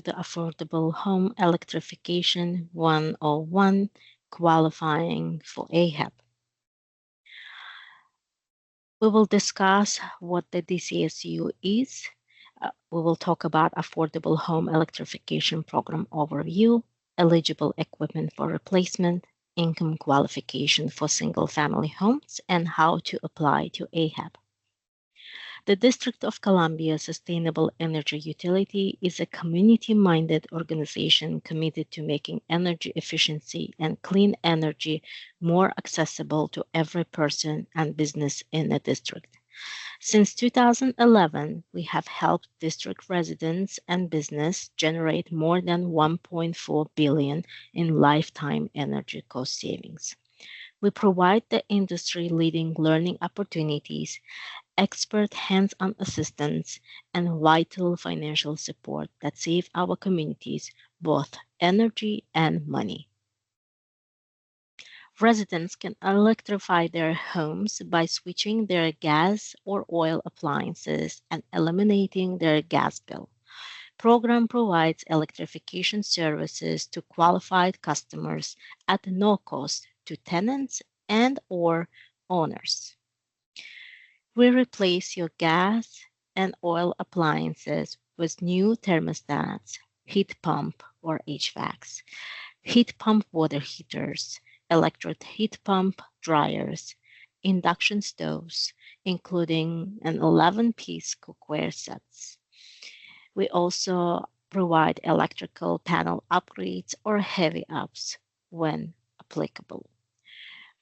the Affordable Home Electrification 101, qualifying for AHEP. We will discuss what the DCSEU is. We will talk about Affordable Home Electrification Program overview, eligible equipment for replacement, income qualification for single-family homes, and how to apply to AHEP. The District of Columbia Sustainable Energy Utility is a community-minded organization committed to making energy efficiency and clean energy more accessible to every person and business in the district. Since 2011, we have helped district residents and business generate more than $1.4 billion in lifetime energy cost savings. We provide the industry-leading learning opportunities, expert hands-on assistance, and vital financial support that save our communities both energy and money. Residents can electrify their homes by switching their gas or oil appliances and eliminating their gas bill. Program provides electrification services to qualified customers at no cost to tenants and or owners. We replace your gas and oil appliances with new thermostats, heat pump or HVACs, heat pump water heaters, electric heat pump dryers, induction stoves, including an 11-piece cookware sets. We also provide electrical panel upgrades or heavy ups when applicable.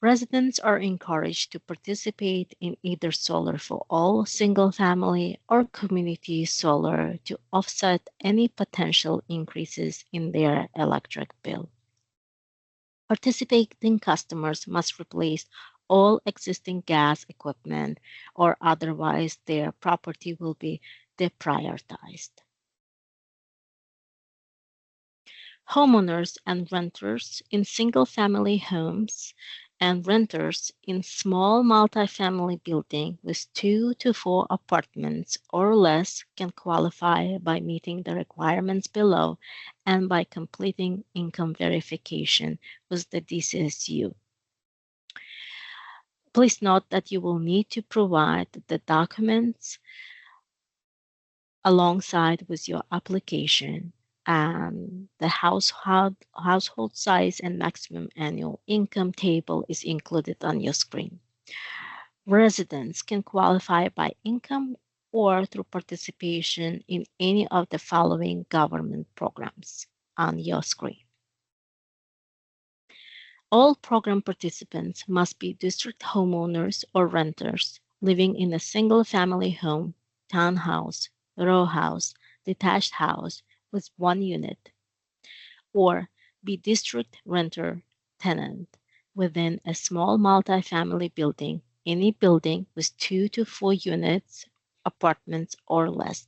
Residents are encouraged to participate in either solar for all, single-family, or community solar to offset any potential increases in their electric bill. Participating customers must replace all existing gas equipment or otherwise their property will be deprioritized. Homeowners and renters in single-family homes and renters in small multifamily building with 2 to 4 apartments or less can qualify by meeting the requirements below and by completing income verification with the DCSEU. Please note that you will need to provide the documents alongside with your application, and the household size and maximum annual income table is included on your screen. Residents can qualify by income or through participation in any of the following government programs on your screen. All program participants must be district homeowners or renters living in a single-family home, townhouse, row house, detached house, with 1 unit, or be district renter tenant within a small multifamily building, any building with 2 to 4 units, apartments or less.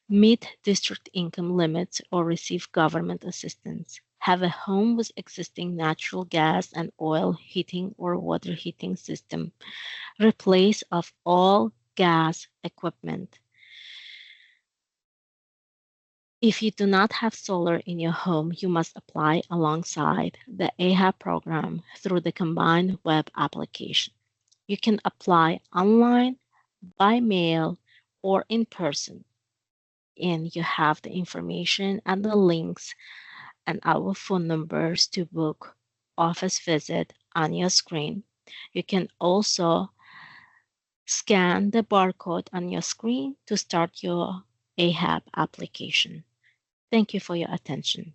Meet district income limits or receive government assistance. Have a home with existing natural gas and oil heating or water heating system. Replace of all gas equipment. If you do not have solar in your home, you must apply alongside the AHEP program through the combined web application. You can apply online, by mail, or in person. And you have the information and the links and our phone numbers to book office visit on your screen. You can also scan the barcode on your screen to start your AHEP application. Thank you for your attention.